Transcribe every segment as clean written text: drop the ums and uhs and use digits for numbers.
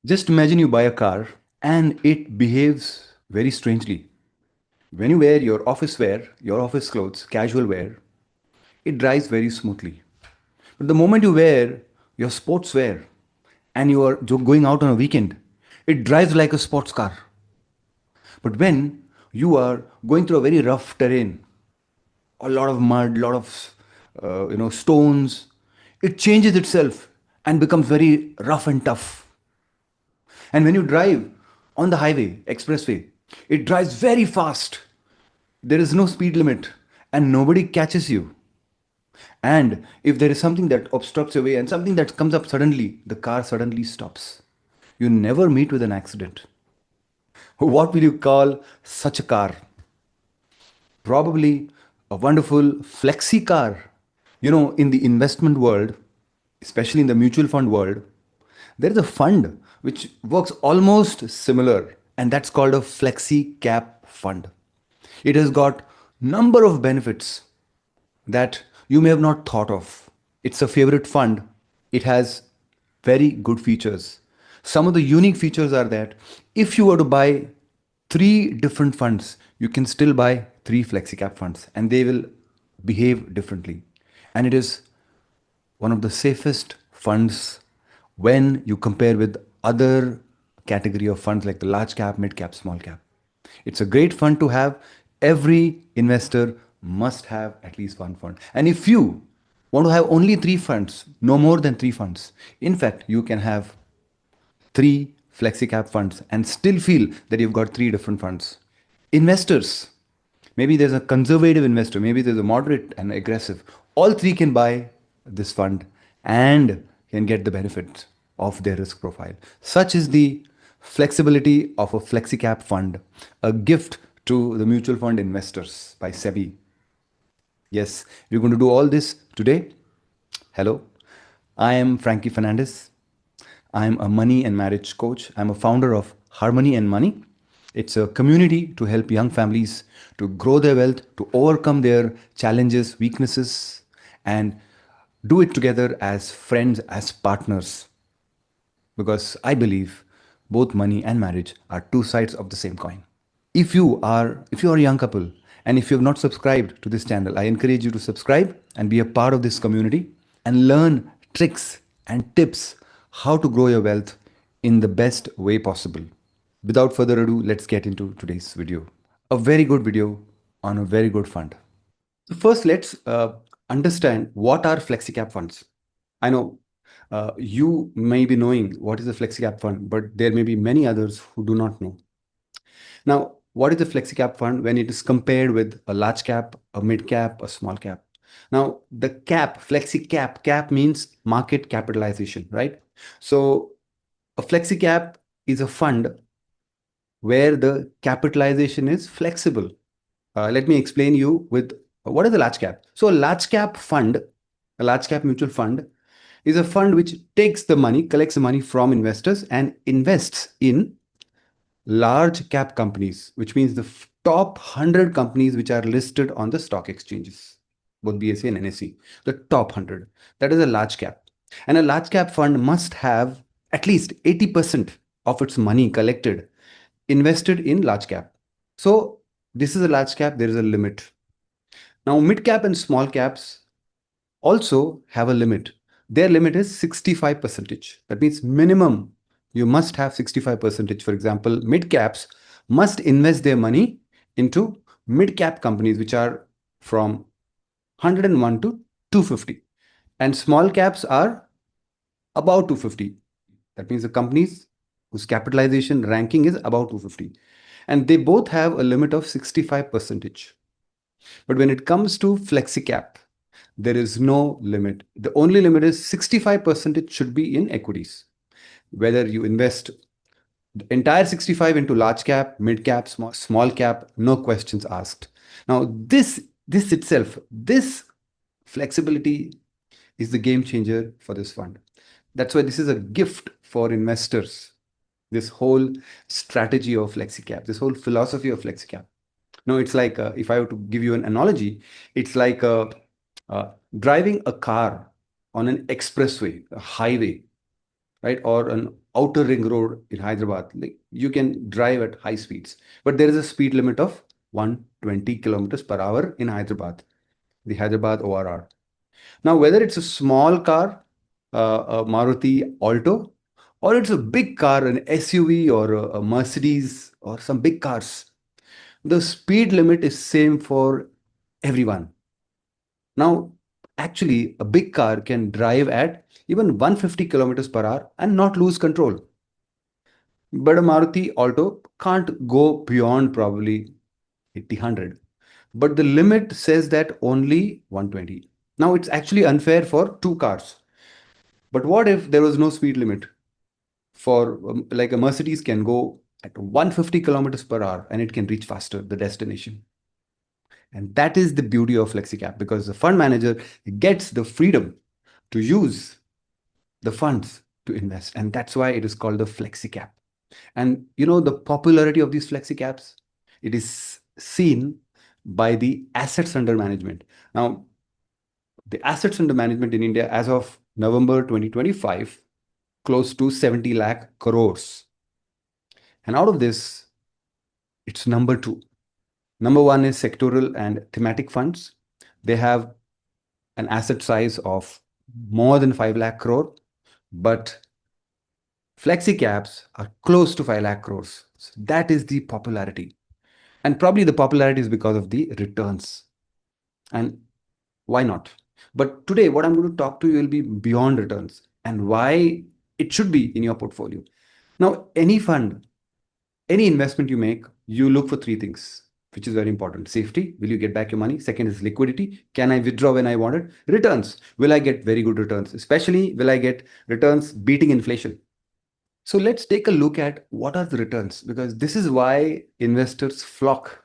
Just imagine you buy a car and it behaves very strangely. When you wear your office clothes, casual wear, it drives very smoothly. But the moment you wear your sports wear and you are going out on a weekend, it drives like a sports car. But when you are going through a very rough terrain, a lot of mud, lot of stones, it changes itself and becomes very rough and tough. And when you drive on the highway, expressway, it drives very fast. There is no speed limit and nobody catches you. And if there is something that obstructs your way and something that comes up suddenly, the car suddenly stops. You never meet with an accident. What will you call such a car? Probably a wonderful flexi car. In the investment world, especially in the mutual fund world, there is a fund which works almost similar, and that's called a flexi cap fund. It has got number of benefits that you may have not thought of. It's a favorite fund. It has very good features. Some of the unique features are that if you were to buy three different funds, you can still buy three FlexiCap funds and they will behave differently. And it is one of the safest funds when you compare with other category of funds like the large cap, mid cap, small cap. It's a great fund to have. Every investor must have at least one fund. And if you want to have only three funds, no more than three funds, in fact, you can have three FlexiCap funds and still feel that you've got three different funds. Investors, maybe there's a conservative investor, maybe there's a moderate and aggressive. All three can buy this fund and can get the benefit of their risk profile. Such is the flexibility of a FlexiCap fund, a gift to the mutual fund investors by SEBI. Yes, we're going to do all this today. Hello, I am Franky Fernandes. I'm a money and marriage coach. I'm a founder of Harmony and Money. It's a community to help young families to grow their wealth, to overcome their challenges, weaknesses, and do it together as friends, as partners. Because I believe both money and marriage are two sides of the same coin. If you are a young couple and if you have not subscribed to this channel, I encourage you to subscribe and be a part of this community and learn tricks and tips how to grow your wealth in the best way possible. Without further ado, let's get into today's video. A very good video on a very good fund. So first, let's understand what are FlexiCap funds. I know you may be knowing what is a FlexiCap fund, but there may be many others who do not know. Now, what is a FlexiCap fund when it is compared with a large cap, a mid cap, a small cap? Now, the cap, FlexiCap, cap means market capitalization, right? So, a FlexiCap is a fund where the capitalization is flexible. Let me explain you with what is a large cap. So, a large cap fund, a large cap mutual fund, is a fund which takes the money, collects the money from investors and invests in large cap companies, which means the top 100 companies which are listed on the stock exchanges, both BSE and NSE, the top 100. That is a large cap. And a large cap fund must have at least 80% of its money collected invested in large cap. So this is a large cap, there is a limit. Now, mid cap and small caps also have a limit. Their limit is 65%. That means minimum you must have 65%. For example, mid caps must invest their money into mid cap companies, which are from 101 to 250. And small caps are about 250. That means the companies whose capitalization ranking is about 250. And they both have a limit of 65%. But when it comes to FlexiCap, there is no limit. The only limit is 65% it should be in equities. Whether you invest the entire 65 into large cap, mid cap, small cap, no questions asked. Now, this itself, this flexibility is the game changer for this fund. That's why this is a gift for investors. This whole strategy of FlexiCap, this whole philosophy of FlexiCap. No, it's like if I were to give you an analogy, it's like driving a car on an expressway, a highway, right? Or an outer ring road in Hyderabad, like you can drive at high speeds, but there is a speed limit of 120 kilometers per hour in Hyderabad, the Hyderabad ORR. Now, whether it's a small car, a Maruti Alto, or it's a big car, an SUV or a Mercedes or some big cars, the speed limit is same for everyone. Now, actually, a big car can drive at even 150 kilometers per hour and not lose control. But a Maruti Alto can't go beyond probably 80, 100. But the limit says that only 120. Now, it's actually unfair for two cars. But what if there was no speed limit? For like a Mercedes can go at 150 kilometers per hour and it can reach faster the destination. And that is the beauty of FlexiCap, because the fund manager gets the freedom to use the funds to invest. And that's why it is called the FlexiCap. And you know the popularity of these FlexiCaps? It is seen by the assets under management. Now, the assets under management in India as of November 2025, close to 70 lakh crores. And out of this, it's number two. Number one is sectoral and thematic funds. They have an asset size of more than 5 lakh crore, but flexi caps are close to 5 lakh crores. So that is the popularity. And probably the popularity is because of the returns. And why not? But today, what I'm going to talk to you will be beyond returns and why it should be in your portfolio. Now, any fund, any investment you make, you look for three things, which is very important. Safety, will you get back your money? Second is liquidity. Can I withdraw when I want it? Returns, will I get very good returns? Especially, will I get returns beating inflation? So let's take a look at what are the returns, because this is why investors flock.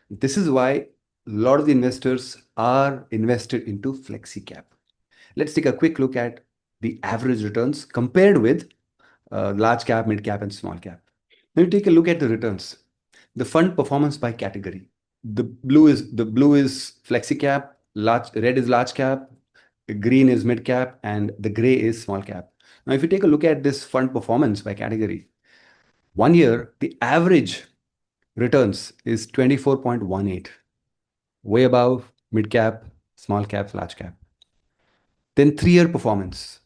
This is why a lot of the investors are invested into FlexiCap. Let's take a quick look at the average returns compared with large cap, mid cap, and small cap. Now you take a look at the returns. The fund performance by category. The blue is FlexiCap, red is large cap, green is mid cap, and the gray is small cap. Now, if you take a look at this fund performance by category, 1 year, the average returns is 24.18, way above mid cap, small cap, large cap. Then 3 year performance,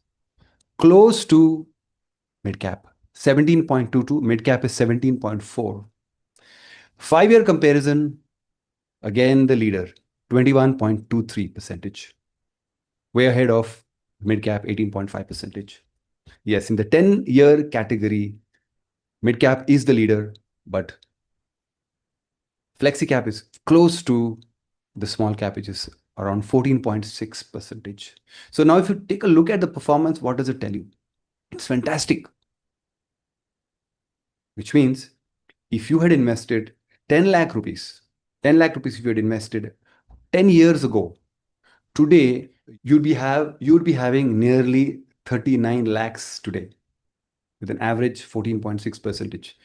close to mid cap, 17.22, mid cap is 17.4. 5 year comparison, again the leader, 21.23 percentage, way ahead of mid cap, 18.5 percentage. Yes, in the 10 year category, mid cap is the leader, but flexi cap is close to the small cap, which is around 14.6 percentage. So now if you take a look at the performance, what does it tell you? It's fantastic. Which means if you had invested 10 lakh rupees, 10 lakh rupees if you had invested 10 years ago, today you'd be having nearly 39 lakhs today with an average 14.6 percentage.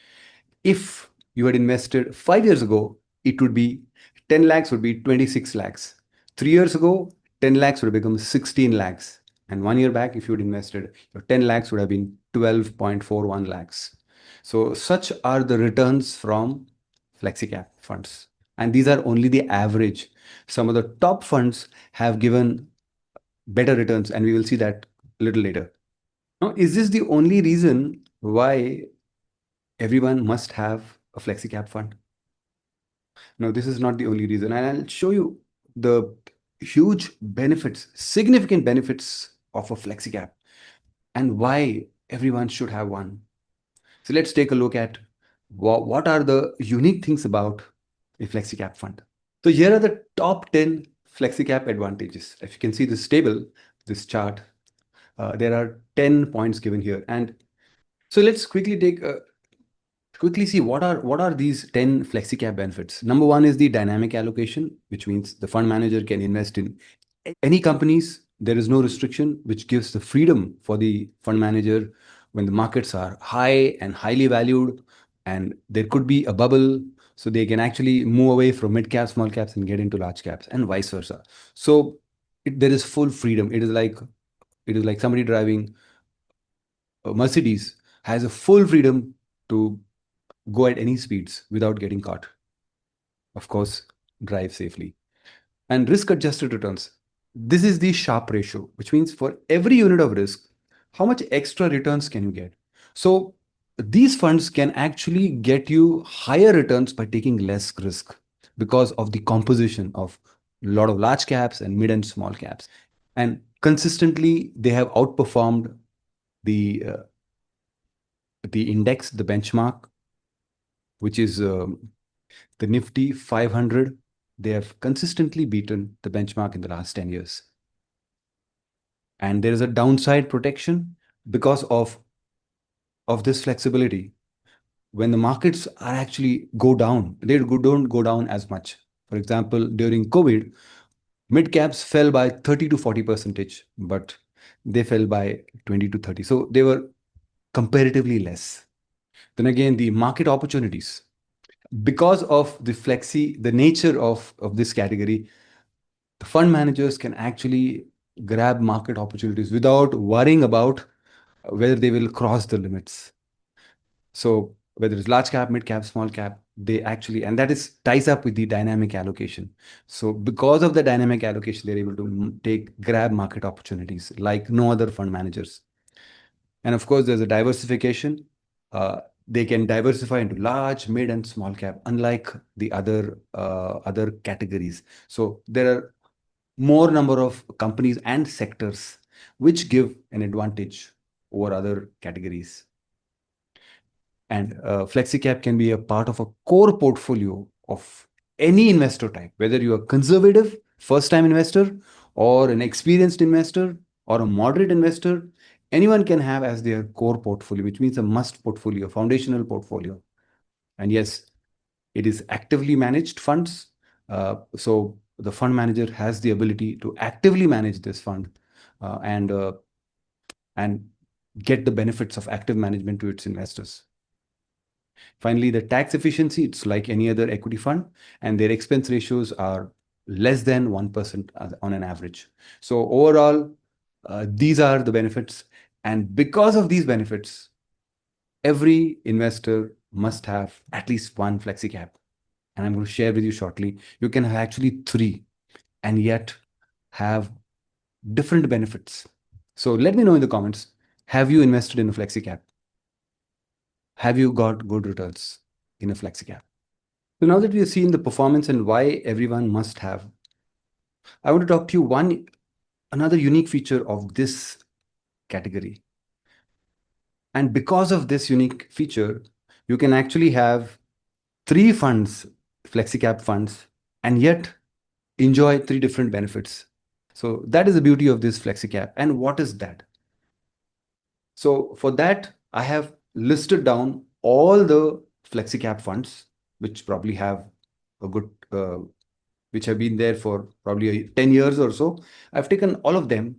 If you had invested 5 years ago, it would be 10 lakhs would be 26 lakhs. 3 years ago, 10 lakhs would have become 16 lakhs. And 1 year back, if you had invested, your 10 lakhs would have been 12.41 lakhs. So such are the returns from FlexiCap funds. And these are only the average. Some of the top funds have given better returns, and we will see that a little later. Now, is this the only reason why everyone must have a FlexiCap fund? No, this is not the only reason. And I'll show you the huge benefits, significant benefits of a FlexiCap and why everyone should have one. So let's take a look at what are the unique things about a FlexiCap fund. So here are the top 10 FlexiCap advantages. If you can see this table, this chart, there are 10 points given here. And so let's quickly see what are these 10 FlexiCap benefits. Number one is the dynamic allocation, which means the fund manager can invest in any companies. There is no restriction, which gives the freedom for the fund manager when the markets are high and highly valued, and there could be a bubble, so they can actually move away from mid caps, small caps, and get into large caps, and vice versa. So there is full freedom. It is like somebody driving a Mercedes has a full freedom to go at any speeds without getting caught. Of course, drive safely. And risk adjusted returns. This is the Sharpe ratio, which means for every unit of risk, how much extra returns can you get? So these funds can actually get you higher returns by taking less risk because of the composition of a lot of large caps and mid and small caps. And consistently, they have outperformed the uh, the index, the benchmark, which is the Nifty 500. They have consistently beaten the benchmark in the last 10 years. And there is a downside protection because of this flexibility. When the markets are actually go down, don't go down as much. For example, during COVID, mid caps fell by 30 to 40 percentage, but they fell by 20 to 30. So they were comparatively less. Then again, the market opportunities. Because of the nature of this category, the fund managers can actually grab market opportunities without worrying about whether they will cross the limits. So whether it's large cap, mid cap, small cap, they actually, and that is ties up with the dynamic allocation. So because of the dynamic allocation, they're able to grab market opportunities like no other fund managers. And of course, there's a diversification. They can diversify into large, mid, and small cap, unlike the other categories. So there are more number of companies and sectors which give an advantage over other categories. And FlexiCap can be a part of a core portfolio of any investor type, whether you're a conservative first-time investor or an experienced investor or a moderate investor. Anyone can have as their core portfolio, which means a must portfolio, foundational portfolio. And yes, it is actively managed funds. So the fund manager has the ability to actively manage this fund and get the benefits of active management to its investors. Finally, the tax efficiency, it's like any other equity fund, and their expense ratios are less than 1% on an average. So overall, these are the benefits. And because of these benefits, every investor must have at least one FlexiCap. And I'm going to share with you shortly. You can have actually three and yet have different benefits. So let me know in the comments, have you invested in a FlexiCap? Have you got good returns in a FlexiCap? So now that we have seen the performance and why everyone must have, I want to talk to you another unique feature of this category. And because of this unique feature, you can actually have three funds, FlexiCap funds, and yet enjoy three different benefits. So that is the beauty of this FlexiCap. And what is that? So for that, I have listed down all the FlexiCap funds, which probably have a good, which have been there for probably 10 years or so. I've taken all of them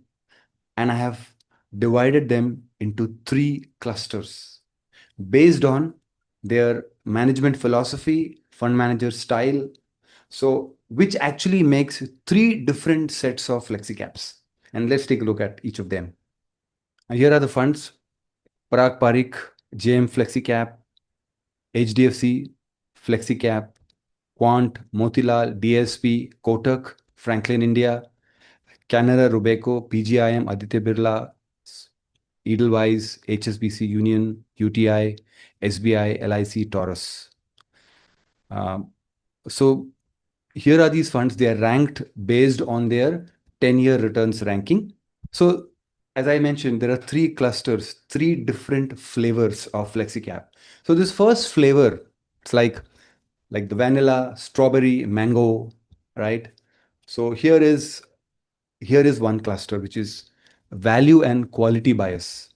and I have divided them into three clusters based on their management philosophy, fund manager style. So, which actually makes three different sets of FlexiCaps. And let's take a look at each of them. And here are the funds: Parag Parikh, JM FlexiCap, HDFC FlexiCap, Quant, Motilal, DSP, Kotak, Franklin India, Canara Robeco, PGIM, Aditya Birla, Edelweiss, HSBC Union, UTI, SBI, LIC, Taurus. Um, so here are these funds. They are ranked based on their 10-year returns ranking. So as I mentioned, there are three clusters, three different flavors of FlexiCap. So this first flavor, it's like the vanilla, strawberry, mango, right? So here is one cluster, which is value and quality bias,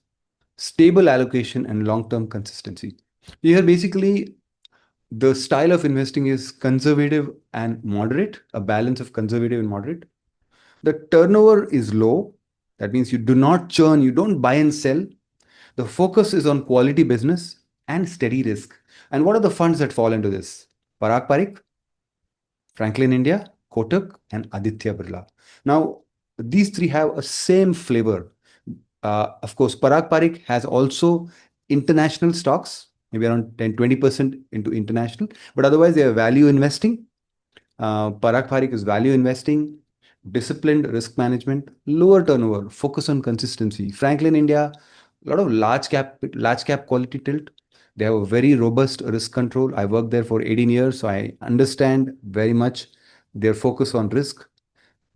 stable allocation and long-term consistency. Here basically the style of investing is conservative and moderate, a balance of conservative and moderate. The turnover is low. That means you do not churn, you don't buy and sell. The focus is on quality business and steady risk. And what are the funds that fall into this? Parag Parikh, Franklin India, Kotak, and Aditya Birla. Now, these three have a same flavor. Of course, Parag Parikh has also international stocks, maybe around 10-20% into international. But otherwise, they are value investing. Parag Parikh is value investing, disciplined risk management, lower turnover, focus on consistency. Franklin India, a lot of large cap quality tilt. They have a very robust risk control. I worked there for 18 years, so I understand very much their focus on risk.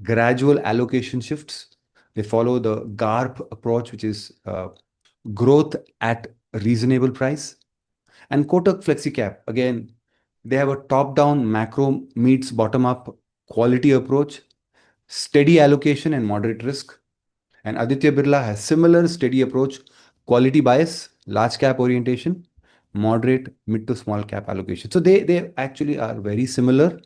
Gradual allocation shifts. They follow the GARP approach, which is growth at reasonable price. And Kotak FlexiCap, again, they have a top-down macro meets bottom-up quality approach, steady allocation and moderate risk. And Aditya Birla has similar steady approach, quality bias, large cap orientation, moderate mid to small cap allocation. So they actually are very similar.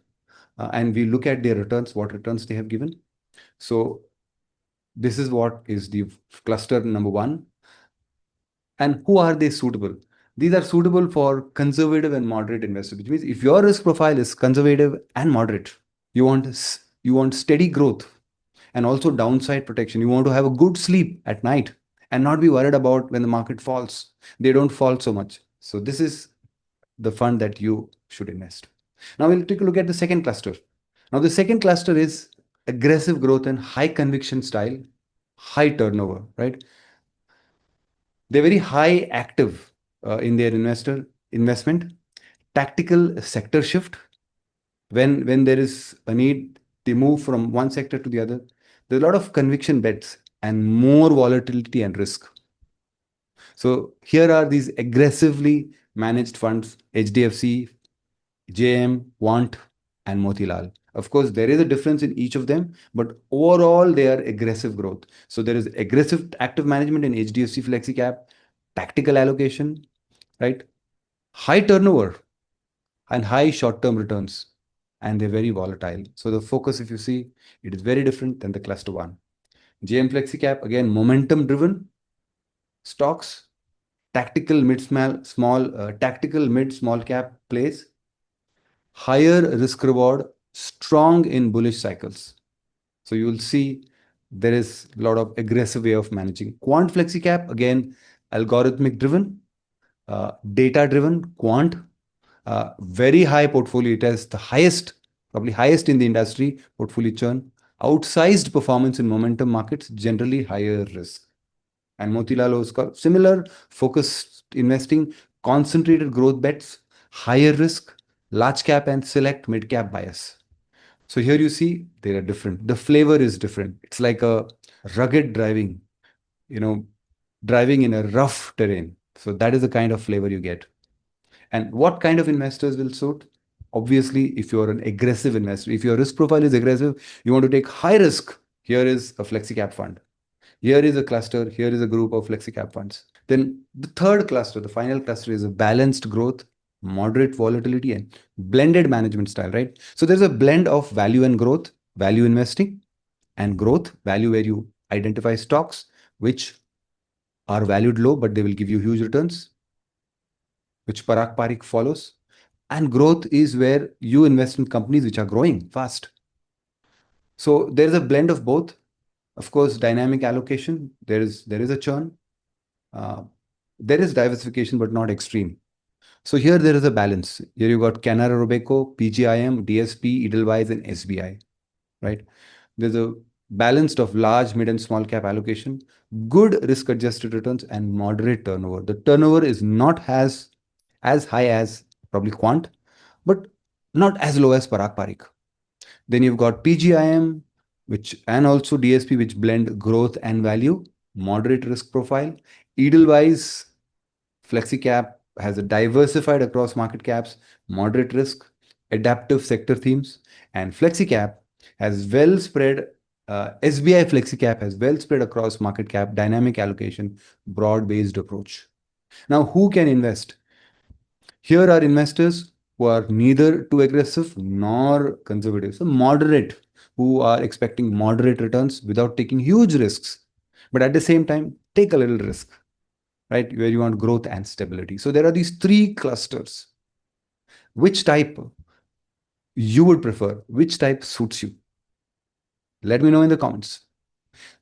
And we look at their returns, what returns they have given. So this is what is the cluster number one. And who are they suitable? These are suitable for conservative and moderate investors, which means if your risk profile is conservative and moderate, you want steady growth and also downside protection. You want to have a good sleep at night and not be worried about when the market falls. They don't fall so much. So this is the fund that you should invest. Now we'll take a look at the second cluster. Now the second cluster is aggressive growth and high conviction style, high turnover, right? They're very high active in their investment. Tactical sector shift. When there is a need, they move from one sector to the other. There's a lot of conviction bets and more volatility and risk. So here are these aggressively managed funds: HDFC, JM, Want, and Motilal. Of course, there is a difference in each of them, but overall, they are aggressive growth. So there is aggressive active management in HDFC FlexiCap, tactical allocation, right? High turnover and high short-term returns, and they're very volatile. So the focus, if you see, it is very different than the cluster one. JM FlexiCap, again, momentum-driven stocks, tactical mid small cap plays, higher risk reward, strong in bullish cycles. So you will see there is a lot of aggressive way of managing. Quant FlexiCap, again, algorithmic driven, data driven, quant, very high portfolio. It has the highest, probably highest in the industry portfolio churn, outsized performance in momentum markets, generally higher risk. And Motilal Oswal, similar focused investing, concentrated growth bets, higher risk, large cap and select mid cap bias. So here you see they are different. The flavor is different. It's like a rugged driving, you know, driving in a rough terrain. So that is the kind of flavor you get. And what kind of investors will suit? Obviously, if you're an aggressive investor, if your risk profile is aggressive, you want to take high risk. Here is a FlexiCap fund. Here is a cluster. Here is a group of FlexiCap funds. Then the third cluster, the final cluster, is a balanced growth, moderate volatility, and blended management style, right? So there's a blend of value and growth, value investing and growth, value where you identify stocks which are valued low, but they will give you huge returns, which Parag Parikh follows. And growth is where you invest in companies which are growing fast. So there's a blend of both. Of course, dynamic allocation, there is a churn. Uh, there is diversification, but not extreme. So here there is a balance. Here you got Canara Robeco, PGIM, DSP, Edelweiss, and SBI, right? There's a balanced of large, mid, and small cap allocation, good risk-adjusted returns, and moderate turnover. The turnover is not as high as probably Quant, but not as low as Parag Parikh. Then you've got PGIM, which and also DSP, which blend growth and value, moderate risk profile. Edelweiss FlexiCap has a diversified across market caps, moderate risk, adaptive sector themes, and FlexiCap has well spread. SBI FlexiCap has well spread across market cap, dynamic allocation, broad-based approach. Now, who can invest? Here are investors who are neither too aggressive nor conservative, so moderate, who are expecting moderate returns without taking huge risks, but at the same time, take a little risk, right? Where you want growth and stability. So there are these three clusters. Which type you would prefer? Which type suits you? Let me know in the comments.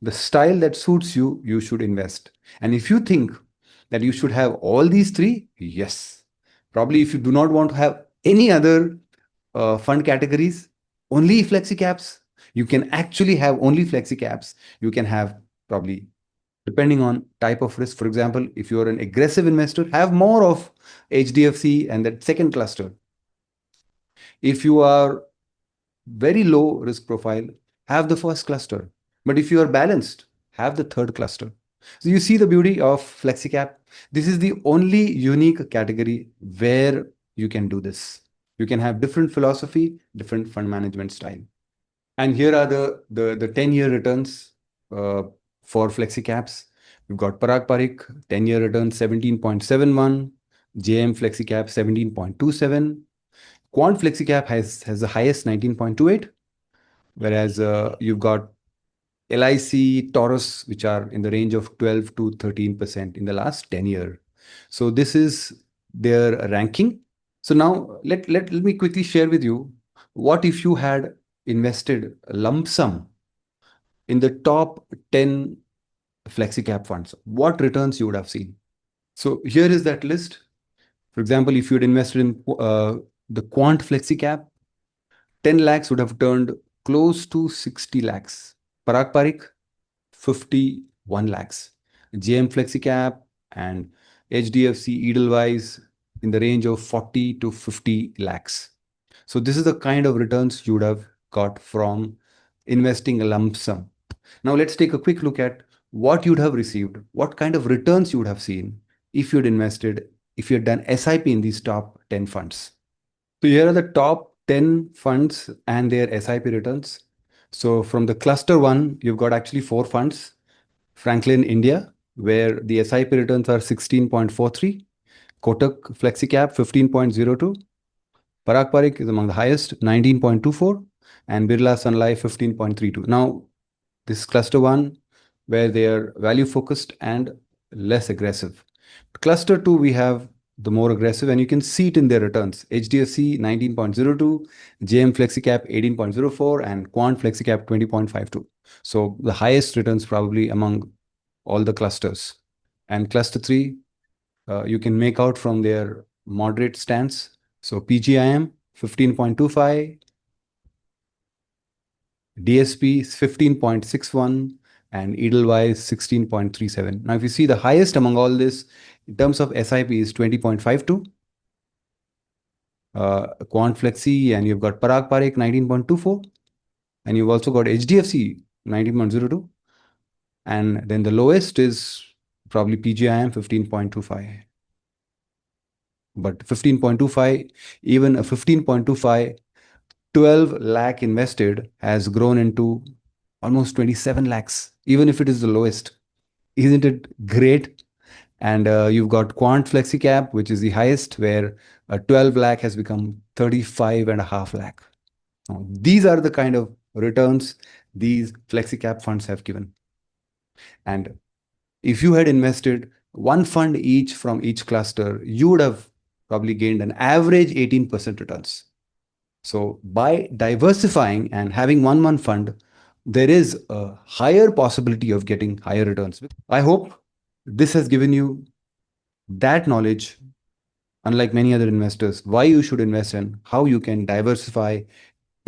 The style that suits you, you should invest. And if you think that you should have all these three? Yes. Probably if you do not want to have any other fund categories, only FlexiCaps, you can actually have only FlexiCaps. You can have probably, depending on type of risk. For example, if you're an aggressive investor, have more of HDFC and that second cluster. If you are very low risk profile, have the first cluster. But if you are balanced, have the third cluster. So you see the beauty of FlexiCap. This is the only unique category where you can do this. You can have different philosophy, different fund management style. And here are the 10-year returns uh, for FlexiCaps. We've got Parag Parikh, 10-year return 17.71, JM FlexiCap 17.27, Quant FlexiCap has the highest 19.28, whereas you've got LIC, Taurus, which are in the range of 12 to 13% in the last 10 year. So this is their ranking. So now let me quickly share with you, what if you had invested a lump sum in the top 10 FlexiCap funds? What returns you would have seen? So here is that list. For example, if you had invested in the Quant FlexiCap, 10 lakhs would have turned close to 60 lakhs. Parag Parikh, 51 lakhs. JM FlexiCap and HDFC Edelweiss in the range of 40 to 50 lakhs. So this is the kind of returns you would have got from investing a lump sum. Now let's take a quick look at what you'd have received, what kind of returns you would have seen if you'd invested, if you had done SIP in these top 10 funds. So here are the top 10 funds and their SIP returns. So from the cluster one, you've got actually four funds. Franklin India, where the SIP returns are 16.43. Kotak FlexiCap 15.02. Parag Parikh is among the highest, 19.24. And Birla Sun Life 15.32. Now, this is cluster one, where they are value focused and less aggressive. Cluster two, we have the more aggressive, and you can see it in their returns. HDFC 19.02, JM FlexiCap 18.04, and Quant FlexiCap 20.52. So the highest returns probably among all the clusters. And cluster three, you can make out from their moderate stance. So PGIM 15.25, DSP is 15.61, and Edelweiss 16.37. Now, if you see the highest among all this in terms of SIP is 20.52, Quant Flexi, and you've got Parag Parikh 19.24, and you've also got HDFC 19.02, and then the lowest is probably PGIM 15.25. But 15.25, even a 15.25, 12 lakh invested has grown into almost 27 lakhs, even if it is the lowest. Isn't it great? And you've got Quant FlexiCap, which is the highest, where 12 lakh has become 35.5 lakh. Now, these are the kind of returns these FlexiCap funds have given. And if you had invested one fund each from each cluster, you would have probably gained an average 18% returns. So by diversifying and having one fund, there is a higher possibility of getting higher returns. I hope this has given you that knowledge, unlike many other investors, why you should invest and how you can diversify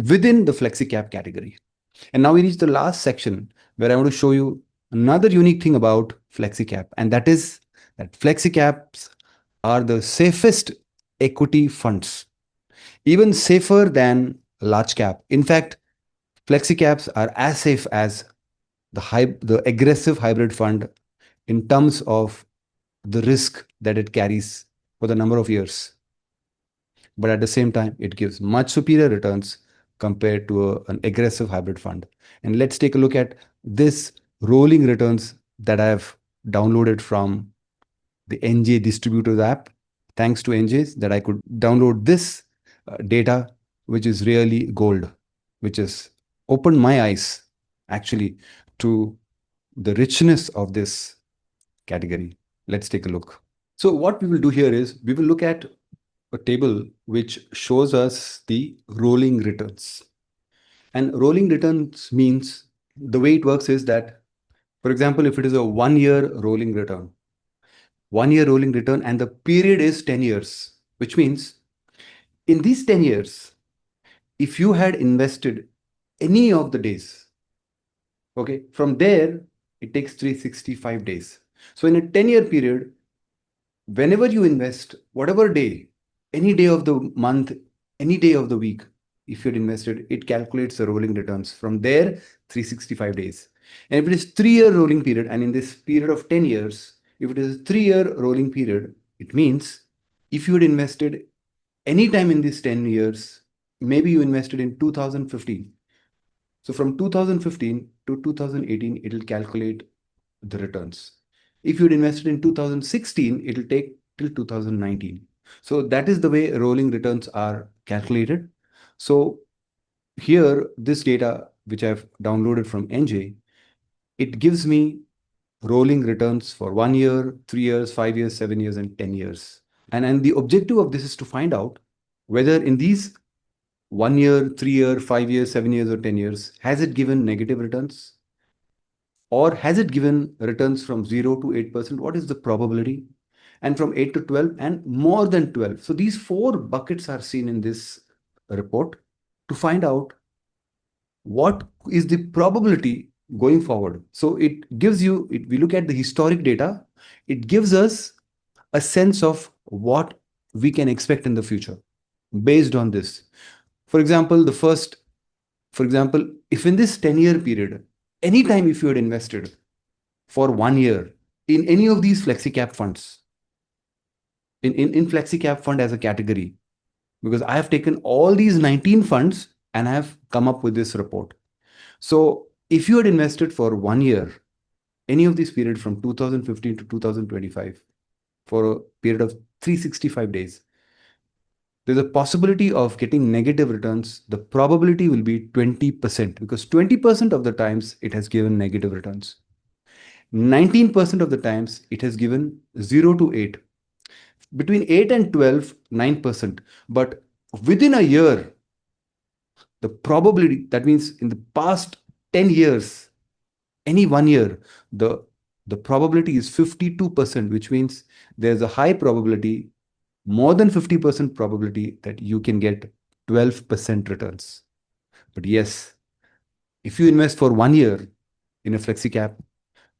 within the FlexiCap category. And now we reach the last section where I want to show you another unique thing about FlexiCap, and that is that FlexiCaps are the safest equity funds, even safer than large cap. In fact, FlexiCaps are as safe as the aggressive hybrid fund in terms of the risk that it carries for the number of years. But at the same time, it gives much superior returns compared to an aggressive hybrid fund. And let's take a look at this rolling returns that I've downloaded from the NJ Distributors app. Thanks to NJs that I could download this data, which is really gold, which has opened my eyes actually to the richness of this category. Let's take a look. So what we will do here is we will look at a table which shows us the rolling returns. And rolling returns means the way it works is that, for example, if it is a 1 year rolling return, 1 year rolling return, and the period is 10 years, which means in these 10 years, if you had invested any of the days, okay, from there, it takes 365 days. So in a 10-year period, whenever you invest, whatever day, any day of the month, any day of the week, if you'd invested, it calculates the rolling returns. From there, 365 days. And if it is 3-year rolling period, and in this period of 10 years, if it is a 3-year rolling period, it means if you had invested any time in these 10 years, maybe you invested in 2015. So from 2015 to 2018, it will calculate the returns. If you'd invested in 2016, it'll take till 2019. So that is the way rolling returns are calculated. So here, this data, which I've downloaded from NJ, it gives me rolling returns for 1 year, 3 years, 5 years, 7 years, and 10 years. And the objective of this is to find out whether in these 1 year, 3 year, 5 years, 7 years, or 10 years, has it given negative returns? Or has it given returns from 0 to 8%? What is the probability? And from 8 to 12 and more than 12. So these four buckets are seen in this report to find out what is the probability going forward. So it gives you, we look at the historic data, it gives us a sense of what we can expect in the future based on this. For example, if in this 10-year period, anytime if you had invested for 1 year in any of these FlexiCap funds, in FlexiCap fund as a category, because I have taken all these 19 funds and I have come up with this report. So if you had invested for 1 year, any of these period from 2015 to 2025, for a period of 365 days, there's a possibility of getting negative returns. The probability will be 20% because 20% of the times it has given negative returns. 19% of the times it has given 0 to 8. Between 8 and 12, 9%. But within a year, the probability, that means in the past 10 years, any 1 year, the probability is 52%, which means there's a high probability, more than 50% probability that you can get 12% returns. But yes, if you invest for 1 year in a FlexiCap,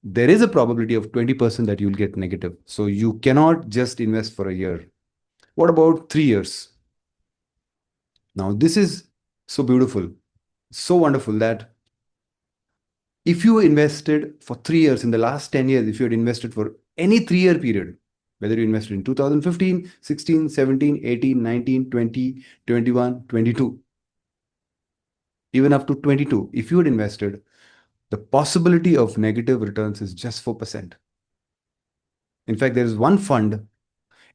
there is a probability of 20% that you'll get negative. So you cannot just invest for a year. What about 3 years? Now, this is so beautiful, so wonderful that if you invested for 3 years in the last 10 years, if you had invested for any 3-year period, whether you invested in 2015, 16, 17, 18, 19, 20, 21, 22, even up to 22, if you had invested, the possibility of negative returns is just 4%. In fact, there is one fund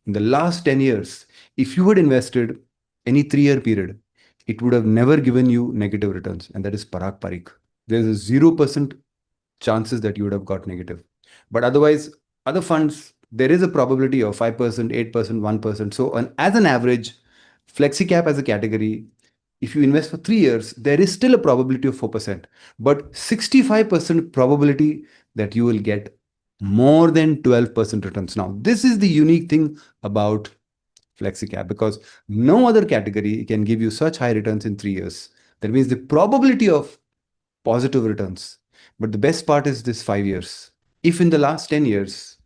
in the last 10 years, if you had invested any 3-year period, it would have never given you negative returns, and that is Parag Parikh. There's a 0% chances that you would have got negative. But otherwise, other funds, there is a probability of 5%, 8%, 1%. So as an average, FlexiCap as a category, if you invest for 3 years, there is still a probability of 4%, but 65% probability that you will get more than 12% returns. Now, this is the unique thing about FlexiCap because no other category can give you such high returns in 3 years. That means the probability of positive returns. But the best part is this 5 years. If in the last 10 years,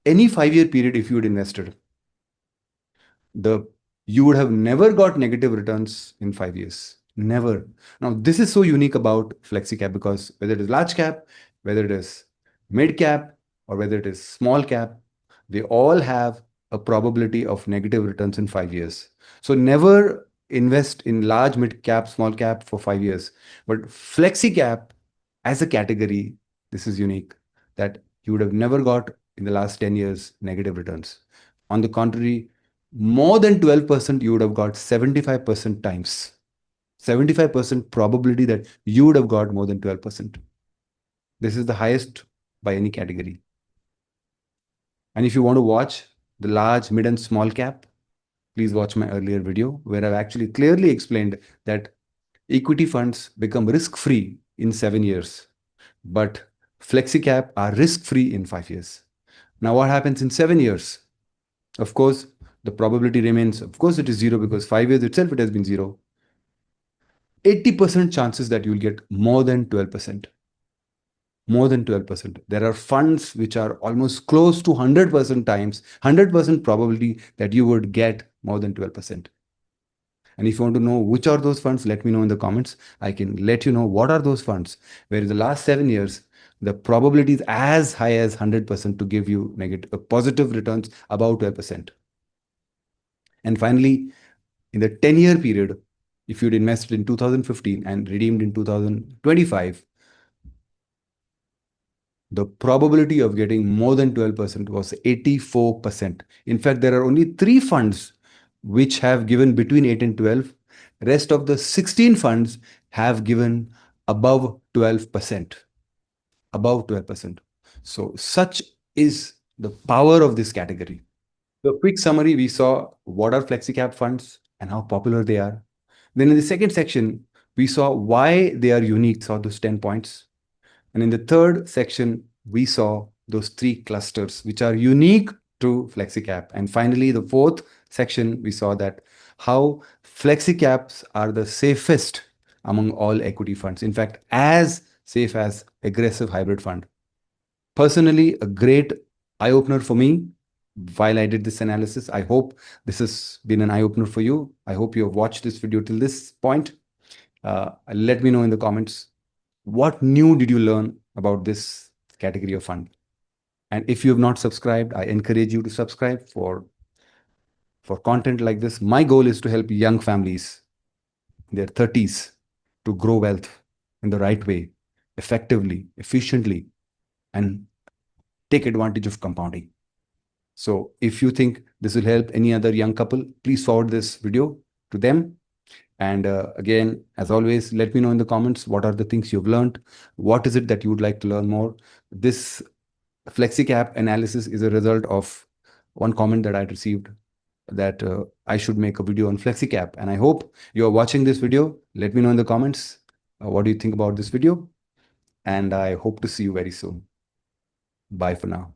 any 5-year period, if you had invested, you would have never got negative returns in 5 years. Never. Now, this is so unique about FlexiCap because whether it is large cap, whether it is mid cap, or whether it is small cap, they all have a probability of negative returns in 5 years. So never invest in large, mid cap, small cap for 5 years. But FlexiCap as a category, this is unique that you would have never got in the last 10 years negative returns. On the contrary, more than 12%, you would have got 75% times. 75% probability that you would have got more than 12%. This is the highest by any category. And if you want to watch the large, mid, and small cap, please watch my earlier video where I've actually clearly explained that equity funds become risk-free in 7 years, but FlexiCap are risk-free in 5 years. Now, what happens in 7 years? Of course, the probability remains, of course, it is zero because 5 years itself it has been zero. 80% chances that you'll get more than 12%. More than 12%. There are funds which are almost close to 100% times, 100% probability that you would get more than 12%. And if you want to know which are those funds, let me know in the comments. I can let you know what are those funds where in the last 7 years, the probability is as high as 100% to give you negative, positive returns above 12%. And finally, in the 10-year period, if you'd invested in 2015 and redeemed in 2025, the probability of getting more than 12% was 84%. In fact, there are only 3 funds which have given between 8 and 12. Rest of the 16 funds have given above 12%. Above 12%. So such is the power of this category. So quick summary, we saw what are FlexiCap funds and how popular they are. Then in the second section, we saw why they are unique, saw those 10 points. And in the third section, we saw those 3 clusters which are unique to FlexiCap. And finally, the fourth section, we saw that how FlexiCaps are the safest among all equity funds. In fact, as safe as aggressive hybrid fund. Personally, a great eye-opener for me while I did this analysis. I hope this has been an eye-opener for you. I hope you have watched this video till this point. Let me know in the comments what new did you learn about this category of fund. And if you have not subscribed, I encourage you to subscribe for content like this. My goal is to help young families in their 30s to grow wealth in the right way, effectively, efficiently, and take advantage of compounding. So if you think this will help any other young couple, please forward this video to them. And again, as always, let me know in the comments what are the things you've learned. What is it that you would like to learn more? This FlexiCap analysis is a result of one comment that I received that I should make a video on FlexiCap. And I hope you are watching this video. Let me know in the comments what do you think about this video. And I hope to see you very soon. Bye for now.